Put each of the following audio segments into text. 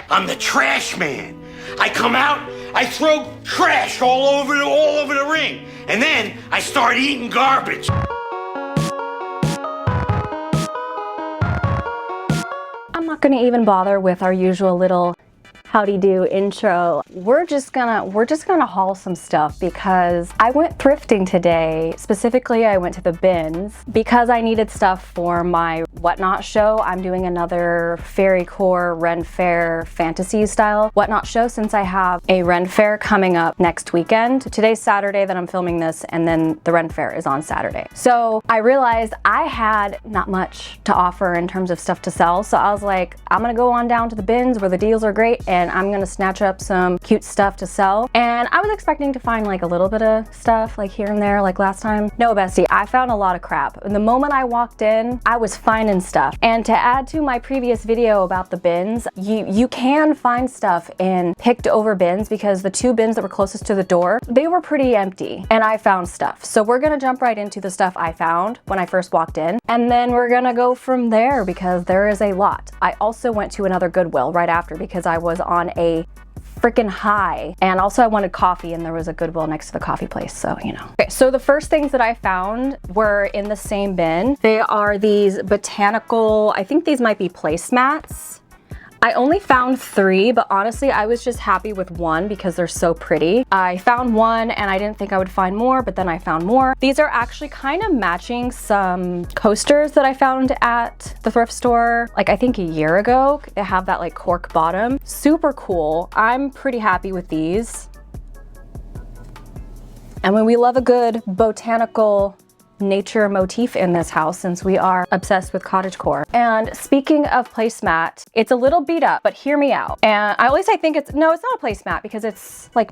I'm the trash man. I come out, I throw trash all over the ring, and then I start eating garbage. I'm not gonna even bother with our usual little howdy do intro. We're just gonna haul some stuff because I went thrifting today. Specifically, I went to the bins because I needed stuff for my whatnot show. I'm doing another fairycore Ren Fair fantasy style whatnot show since I have a Ren Fair coming up next weekend. Today's Saturday that I'm filming this, and then the Ren Fair is on Saturday. So I realized I had not much to offer in terms of stuff to sell. So I was like, I'm gonna go on down to the bins where the deals are great, and I'm gonna snatch up some cute stuff to sell. And I was expecting to find like a little bit of stuff like here and there like last time. No, bestie, I found a lot of crap. And the moment I walked in, I was finding stuff. And to add to my previous video about the bins, you can find stuff in picked over bins because the two bins that were closest to the door, they were pretty empty, and I found stuff. So we're gonna jump right into the stuff I found when I first walked in, and then we're gonna go from there because there is a lot. I also went to another Goodwill right after because I was on a freaking high, and also I wanted coffee, and there was a Goodwill next to the coffee place, so you know. Okay, so the first things that I found were in the same bin. They are these Botanical, I think these might be placemats. I only found 3, but honestly, I was just happy with 1 because they're so pretty. I found 1 and I didn't think I would find more, but then I found more. These are actually kind of matching some coasters that I found at the thrift store, like I think a year ago. They have that like cork bottom. Super cool. I'm pretty happy with these. And when we love a good botanical nature motif in this house, since we are obsessed with cottagecore. And speaking of placemat, it's a little beat up, but hear me out. And at least I think it's not a placemat because it's like,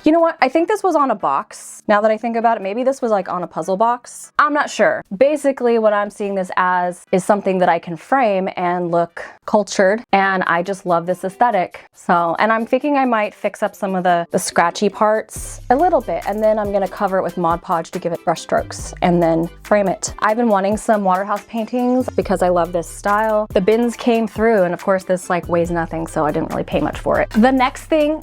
you know what? I think this was on a box. Now that I think about it, maybe this was like on a puzzle box. I'm not sure. Basically, what I'm seeing this as is something that I can frame and look cultured. And I just love this aesthetic. So, and I'm thinking I might fix up some of the scratchy parts a little bit. And then I'm gonna cover it with Mod Podge to give it brush strokes and then frame it. I've been wanting some Waterhouse paintings because I love this style. The bins came through, and of course this like weighs nothing, so I didn't really pay much for it. The next thing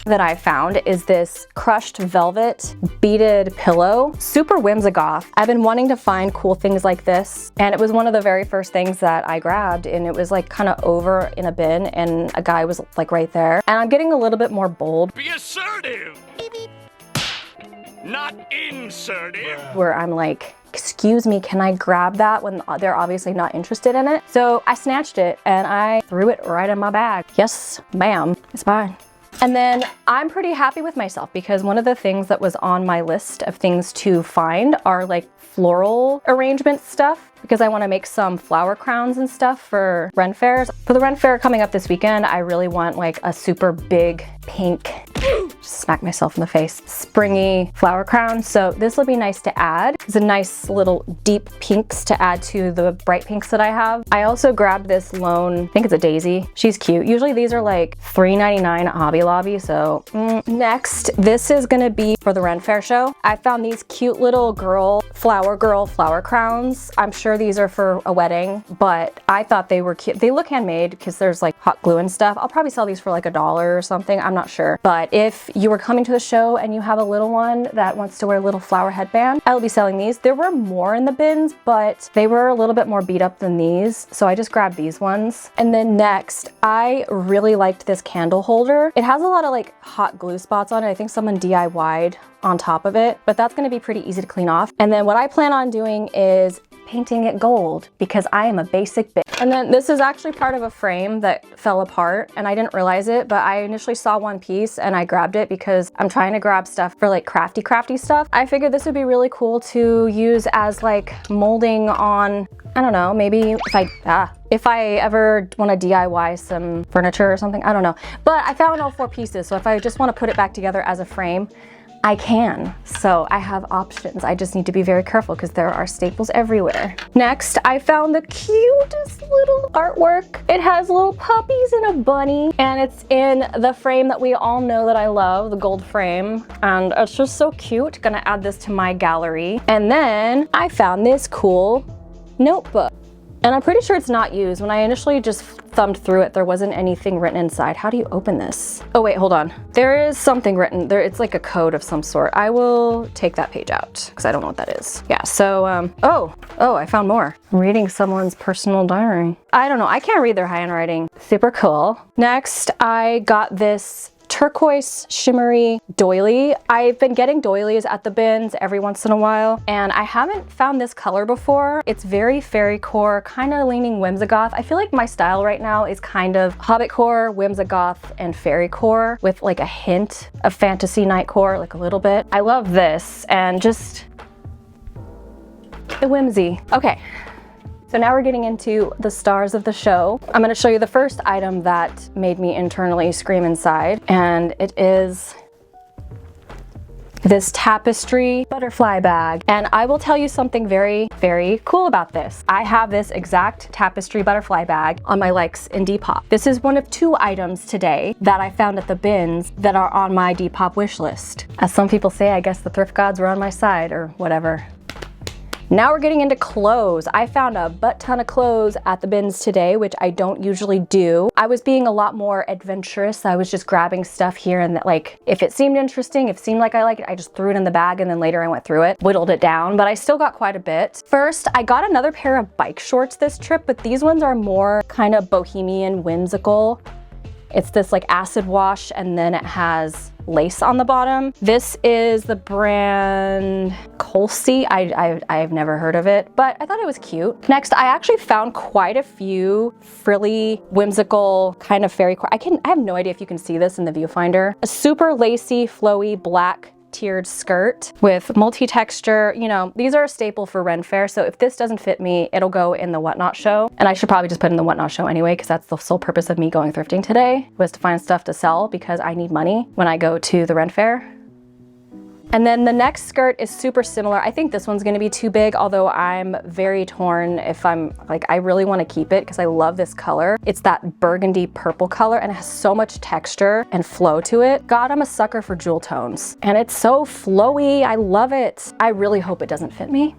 that I found is this crushed velvet beaded pillow. Super whimsigoth. I've been wanting to find cool things like this, and it was one of the very first things that I grabbed, and it was like kind of over in a bin, and a guy was like right there. And I'm getting a little bit more bold. Be assertive! Not insertive! Where I'm like, excuse me, can I grab that when they're obviously not interested in it? So I snatched it and I threw it right in my bag. Yes, ma'am, it's fine. And then I'm pretty happy with myself because one of the things that was on my list of things to find are like floral arrangement stuff, because I want to make some flower crowns and stuff for Ren Fairs. For the Ren Fair coming up this weekend, I really want like a super big pink, just smack myself in the face, springy flower crown. So this will be nice to add. It's a nice little deep pinks to add to the bright pinks that I have. I also grabbed this lone, I think it's a daisy. She's cute. Usually these are like $3.99 at Hobby Lobby. So next, this is gonna be for the Ren Fair show. I found these cute little flower crowns. I'm sure these are for a wedding, but I thought they were cute. They look handmade because there's like hot glue and stuff. I'll probably sell these for like $1 or something. I'm not sure. But if you were coming to the show and you have a little one that wants to wear a little flower headband, I will be selling these. There were more in the bins, but they were a little bit more beat up than these. So I just grabbed these ones. And then next, I really liked this candle holder. It has a lot of like hot glue spots on it. I think someone DIY'd on top of it, but that's gonna be pretty easy to clean off. And then what I plan on doing is painting it gold because I am a basic bitch. And then this is actually part of a frame that fell apart and I didn't realize it, but I initially saw one piece and I grabbed it because I'm trying to grab stuff for like crafty stuff. I figured this would be really cool to use as like molding on, I don't know, maybe if I ever want to DIY some furniture or something, I don't know. But I found all 4 pieces, so if I just want to put it back together as a frame, I can. So I have options. I just need to be very careful because there are staples everywhere. Next, I found the cutest little artwork. It has little puppies and a bunny, and it's in the frame that we all know that I love, the gold frame. And it's just so cute. Gonna add this to my gallery. And then I found this cool notebook. And I'm pretty sure it's not used. When I initially just thumbed through it. There wasn't anything written inside. How do you open this? Oh wait, hold on. There is something written there. It's like a code of some sort. I will take that page out because I don't know what that is. Yeah, so, oh, I found more. I'm reading someone's personal diary. I don't know, I can't read their handwriting. Super cool. Next, I got this turquoise shimmery doily. I've been getting doilies at the bins every once in a while, and I haven't found this color before. It's very fairycore, kind of leaning whimsigoth. I feel like my style right now is kind of hobbitcore, whimsigoth, and fairycore with like a hint of fantasy nightcore, like a little bit. I love this and just the whimsy. Okay. So now we're getting into the stars of the show. I'm gonna show you the first item that made me internally scream inside, and it is this tapestry butterfly bag. And I will tell you something very, very cool about this. I have this exact tapestry butterfly bag on my likes in Depop. This is one of 2 items today that I found at the bins that are on my Depop wish list. As some people say, I guess the thrift gods were on my side or whatever. Now we're getting into clothes. I found a butt ton of clothes at the bins today, which I don't usually do. I was being a lot more adventurous. I was just grabbing stuff here and that, like, if it seemed interesting, if it seemed like I liked it, I just threw it in the bag and then later I went through it, whittled it down, but I still got quite a bit. First, I got another pair of bike shorts this trip, but these ones are more kind of bohemian, whimsical. It's this like acid wash and then it has lace on the bottom. This is the brand Colsey. I've never heard of it, but I thought it was cute. Next, I actually found quite a few frilly, whimsical kind of fairycore. I have no idea if you can see this in the viewfinder. A super lacy, flowy black tiered skirt with multi-texture. You know, these are a staple for Ren Fair, so if this doesn't fit me, it'll go in the Whatnot show. And I should probably just put in the Whatnot show anyway, because that's the sole purpose of me going thrifting today, was to find stuff to sell because I need money when I go to the Ren Fair. And then the next skirt is super similar. I think this one's gonna be too big, although I'm very torn if I'm like, I really wanna keep it because I love this color. It's that burgundy purple color and it has so much texture and flow to it. God, I'm a sucker for jewel tones. And it's so flowy, I love it. I really hope it doesn't fit me.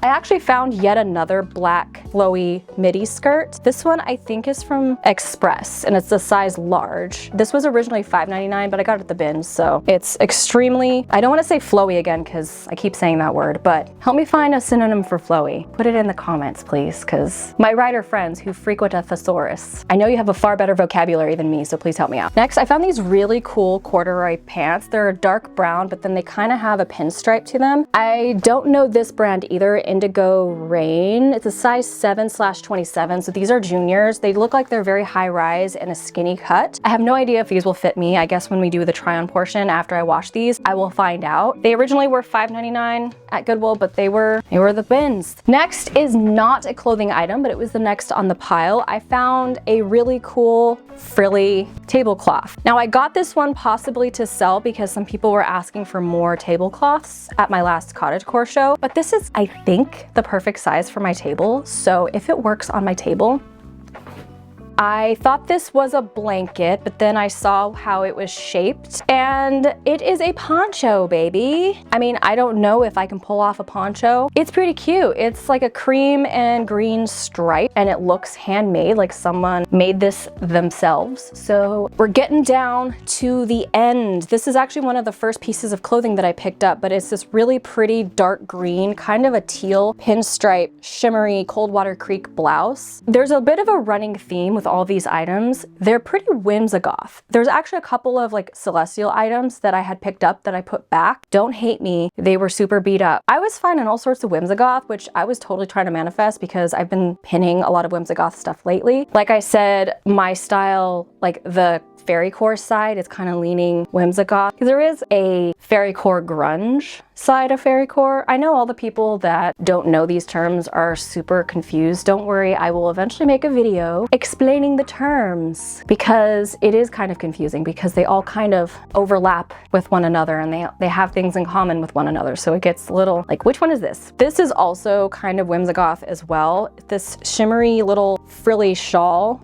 I actually found yet another black flowy midi skirt. This one I think is from Express and it's a size large. This was originally $5.99, but I got it at the bins, so it's extremely, I don't want to say flowy again because I keep saying that word, but help me find a synonym for flowy. Put it in the comments, please, because my writer friends who frequent a thesaurus, I know you have a far better vocabulary than me, so please help me out. Next, I found these really cool corduroy pants. They're a dark brown, but then they kind of have a pinstripe to them. I don't know this brand either. Indigo Rain. It's a size 7/27, so these are juniors. They look like they're very high rise and a skinny cut. I have no idea if these will fit me. I guess when we do the try-on portion after I wash these, I will find out. They originally were $5.99 at Goodwill, but they were the bins. Next is not a clothing item, but it was the next on the pile. I found a really cool frilly tablecloth. Now I got this one possibly to sell because some people were asking for more tablecloths at my last cottagecore show, but this is, I think, the perfect size for my table. So if it works on my table, I thought this was a blanket, but then I saw how it was shaped and it is a poncho, baby. I mean, I don't know if I can pull off a poncho. It's pretty cute. It's like a cream and green stripe and it looks handmade, like someone made this themselves. So we're getting down to the end. This is actually one of the first pieces of clothing that I picked up, but it's this really pretty dark green, kind of a teal pinstripe, shimmery Coldwater Creek blouse. There's a bit of a running theme with all these items. They're pretty whimsigoth. There's actually a couple of like celestial items that I had picked up that I put back. Don't hate me, they were super beat up. I was finding all sorts of whimsigoth, which I was totally trying to manifest because I've been pinning a lot of whimsigoth stuff lately. Like I said, my style, like the fairycore side is kind of leaning whimsigoth. There is a fairycore grunge side of fairycore. I know all the people that don't know these terms are super confused. Don't worry, I will eventually make a video explaining the terms because it is kind of confusing because they all kind of overlap with one another and they have things in common with one another. So it gets a little like, which one is this? This is also kind of whimsigoth as well. This shimmery little frilly shawl.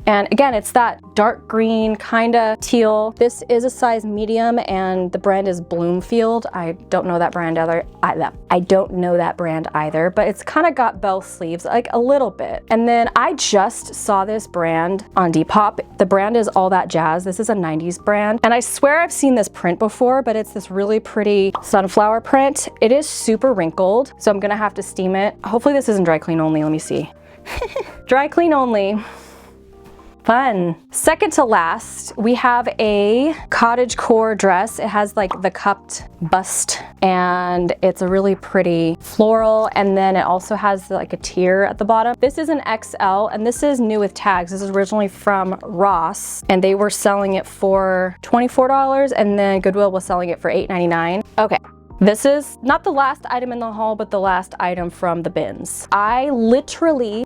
And again, it's that dark green kind of teal. This is a size medium and the brand is Bloomfield. I don't know that brand either. I don't know that brand either, but it's kind of got bell sleeves, like a little bit. And then I just saw this brand on Depop. The brand is All That Jazz. This is a 90s brand. And I swear I've seen this print before, but it's this really pretty sunflower print. It is super wrinkled, so I'm gonna have to steam it. Hopefully this isn't dry clean only. Let me see. Dry clean only. Fun. Second to last, we have a cottage core dress. It has like the cupped bust and it's a really pretty floral, and then it also has like a tier at the bottom. This is an XL and this is new with tags. This is originally from Ross and they were selling it for $24 and then Goodwill was selling it for $8.99. Okay. This is not the last item in the haul, but the last item from the bins. I literally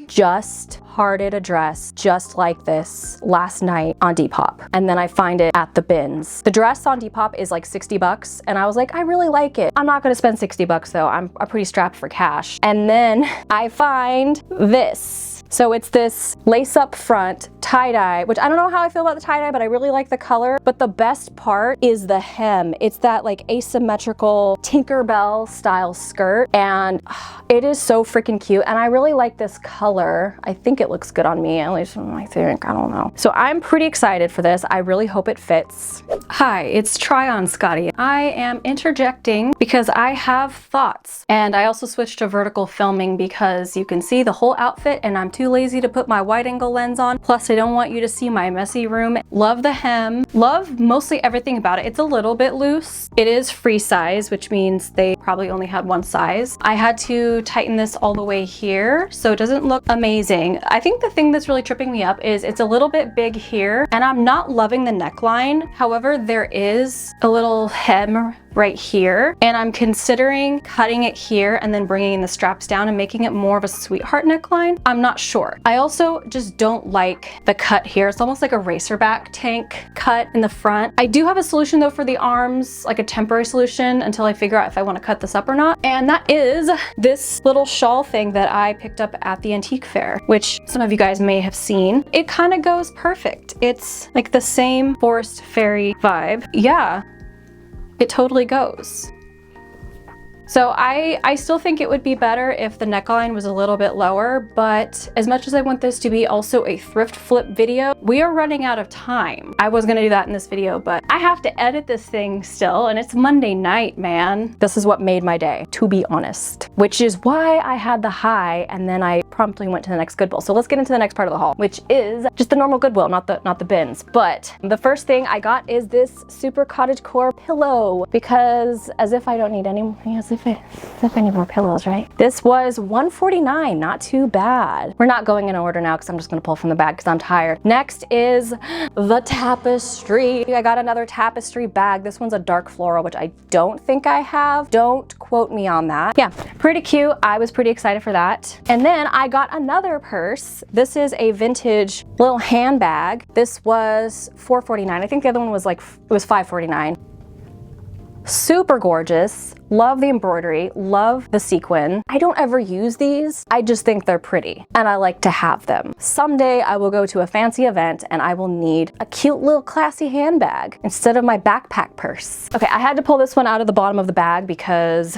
just hearted a dress just like this last night on Depop. And then I find it at the bins. The dress on Depop is like 60 bucks. And I was like, I really like it. I'm not gonna spend 60 bucks though. I'm pretty strapped for cash. And then I find this. So it's this lace up front tie-dye, which I don't know how I feel about the tie-dye, but I really like the color. But the best part is the hem. It's that like asymmetrical Tinkerbell style skirt. And it is so freaking cute. And I really like this color. I think it looks good on me, at least I think, I don't know. So I'm pretty excited for this. I really hope it fits. Hi, it's Try-On Scotty. I am interjecting because I have thoughts. And I also switched to vertical filming because you can see the whole outfit and I'm too lazy to put my wide angle lens on. Plus I don't want you to see my messy room. Love the hem. Love mostly everything about it. It's a little bit loose. It is free size, which means they probably only had one size. I had to tighten this all the way here, so it doesn't look amazing. I think the thing that's really tripping me up is it's a little bit big here and I'm not loving the neckline. However, there is a little hem right here and I'm considering cutting it here and then bringing the straps down and making it more of a sweetheart neckline. I'm not sure. I also just don't like the cut here. It's almost like a racerback tank cut in the front. I do have a solution though for the arms, like a temporary solution until I figure out if I want to cut this up or not. And that is this little shawl thing that I picked up at the antique fair, which some of you guys may have seen. It kind of goes perfect. It's like the same forest fairy vibe. Yeah. It totally goes. So I still think it would be better if the neckline was a little bit lower, but as much as I want this to be also a thrift flip video, we are running out of time. I was gonna do that in this video, but I have to edit this thing still, and it's Monday night, man. This is what made my day, to be honest, which is why I had the high and then I promptly went to the next Goodwill. So let's get into the next part of the haul, which is just the normal Goodwill, not the bins. But the first thing I got is this super cottagecore pillow, because as if I don't need any, as if I need more pillows, right? This was $149, not too bad. We're not going in order now because I'm just gonna pull from the bag because I'm tired. Next is the tapestry. I got another tapestry bag. This one's a dark floral, which I don't think I have. Don't quote me on that. Yeah, pretty cute. I was pretty excited for that. And then I got another purse. This is a vintage little handbag. This was $449. I think the other one was like, it was $549. Super gorgeous. Love the embroidery, love the sequin. I don't ever use these. I just think they're pretty and I like to have them. Someday I will go to a fancy event and I will need a cute little classy handbag instead of my backpack purse. Okay, I had to pull this one out of the bottom of the bag because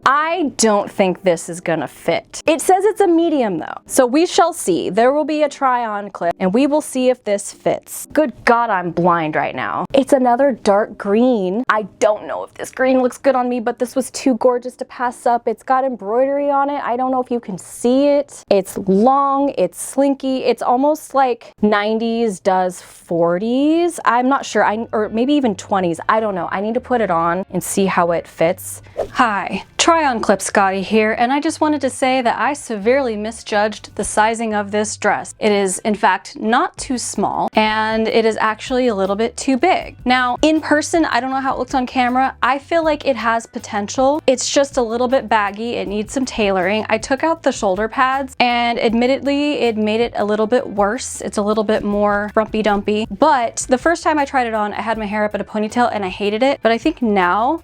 I don't think this is gonna fit. It says it's a medium though, so we shall see. There will be a try-on clip and we will see if this fits. Good God, I'm blind right now. It's another dark green. I don't know if this green looks good on me, but this was too gorgeous to pass up. It's got embroidery on it. I don't know if you can see it. It's long, it's slinky. It's almost like 90s does 40s. I'm not sure, or maybe even 20s. I don't know. I need to put it on and see how it fits. Hi, Try-On Clip Scotty here, and I just wanted to say that I severely misjudged the sizing of this dress. It is in fact not too small, and it is actually a little bit too big. Now, in person, I don't know how it looks on camera. I feel like it has potential. It's just a little bit baggy. It needs some tailoring. I took out the shoulder pads and admittedly it made it a little bit worse. It's a little bit more frumpy dumpy, but the first time I tried it on, I had my hair up in a ponytail and I hated it. But I think now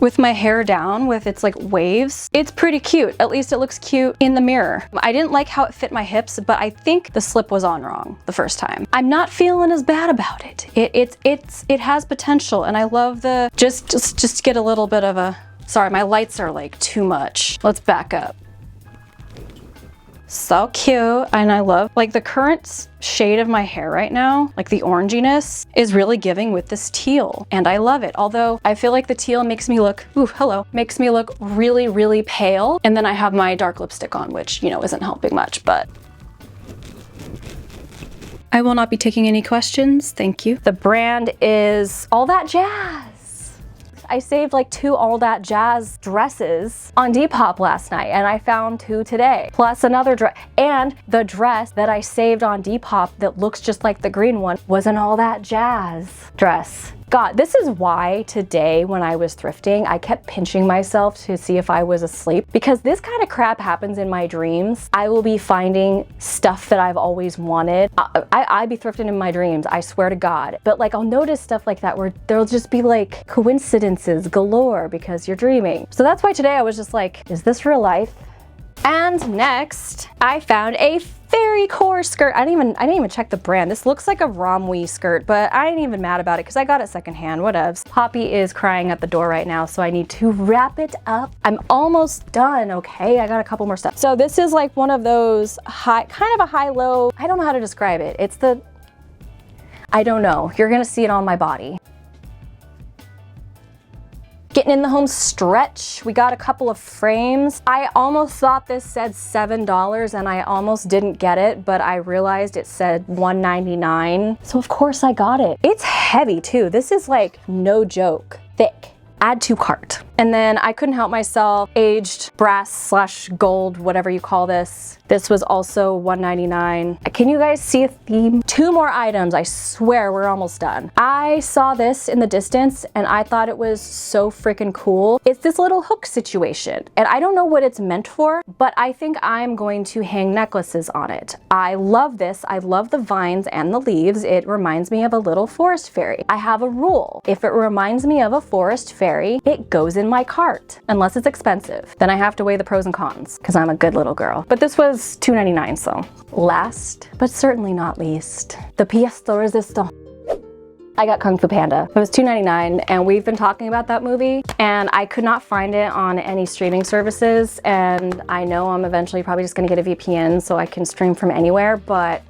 with my hair down with its like waves. It's pretty cute. At least it looks cute in the mirror. I didn't like how it fit my hips, but I think the slip was on wrong the first time. I'm not feeling as bad about it. It has potential, and I love the just get a little bit of a, sorry, my lights are like too much. Let's back up. So cute, and I love like the current shade of my hair right now, like the oranginess is really giving with this teal, and I love it. Although I feel like the teal makes me look, ooh, hello, makes me look really, really pale. And then I have my dark lipstick on, which, you know, isn't helping much, but I will not be taking any questions, thank you. The brand is All That Jazz. I saved like 2 All That Jazz dresses on Depop last night, and I found 2 today, plus another dress. And the dress that I saved on Depop that looks just like the green one was an All That Jazz dress. God, this is why today when I was thrifting, I kept pinching myself to see if I was asleep, because this kind of crap happens in my dreams. I will be finding stuff that I've always wanted. I'd be thrifting in my dreams, I swear to God. But like I'll notice stuff like that where there'll just be like coincidences galore because you're dreaming. So that's why today I was just like, is this real life? And next, I found a fairycore skirt. I didn't even check the brand. This looks like a Romwe skirt, but I ain't even mad about it because I got it secondhand, whatevs. Poppy is crying at the door right now, so I need to wrap it up. I'm almost done, okay? I got a couple more steps. So this is like one of those high, kind of a high-low, I don't know how to describe it. It's the, I don't know. You're gonna see it on my body. Getting in the home stretch. We got a couple of frames. I almost thought this said $7 and I almost didn't get it, but I realized it said $1.99. So of course I got it. It's heavy too. This is like no joke, thick. Add to cart. And then I couldn't help myself, aged brass / gold, whatever you call this. This was also $1.99. Can you guys see a theme? 2 more items, I swear we're almost done. I saw this in the distance and I thought it was so freaking cool. It's this little hook situation. And I don't know what it's meant for, but I think I'm going to hang necklaces on it. I love this. I love the vines and the leaves. It reminds me of a little forest fairy. I have a rule. If it reminds me of a forest fairy, it goes in my cart, unless it's expensive. Then I have to weigh the pros and cons because I'm a good little girl. But this was $2.99, so. Last, but certainly not least, the pièce de résistance. I got Kung Fu Panda. It was $2.99 and we've been talking about that movie and I could not find it on any streaming services, and I know I'm eventually probably just gonna get a VPN so I can stream from anywhere, but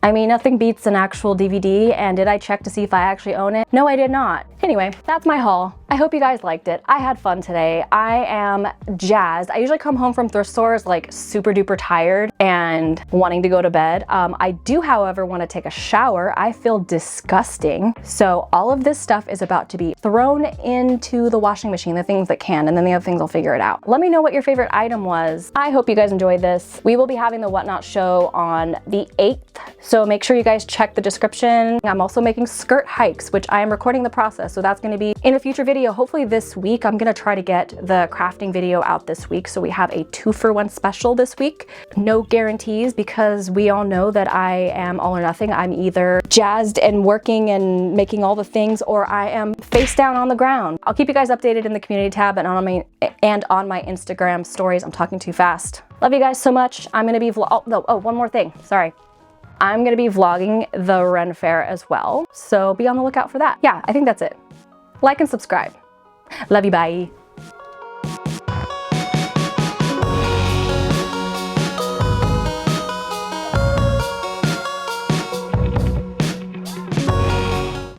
I mean, nothing beats an actual DVD. And did I check to see if I actually own it? No, I did not. Anyway, that's my haul. I hope you guys liked it. I had fun today. I am jazzed. I usually come home from thrift stores like super duper tired and wanting to go to bed. I do, however, want to take a shower. I feel disgusting. So all of this stuff is about to be thrown into the washing machine, the things that can, and then the other things I'll figure it out. Let me know what your favorite item was. I hope you guys enjoyed this. We will be having the Whatnot show on the 8th. So make sure you guys check the description. I'm also making skirt hikes, which I am recording the process. So that's gonna be in a future video, hopefully this week. I'm gonna try to get the crafting video out this week. So we have a 2-for-1 special this week. No guarantees because we all know that I am all or nothing. I'm either jazzed and working and making all the things, or I am face down on the ground. I'll keep you guys updated in the community tab and on my Instagram stories. I'm talking too fast. Love you guys so much. I'm gonna be one more thing, sorry. I'm gonna be vlogging the Ren Fair as well, so be on the lookout for that. Yeah, I think that's it. Like and subscribe. Love you, bye.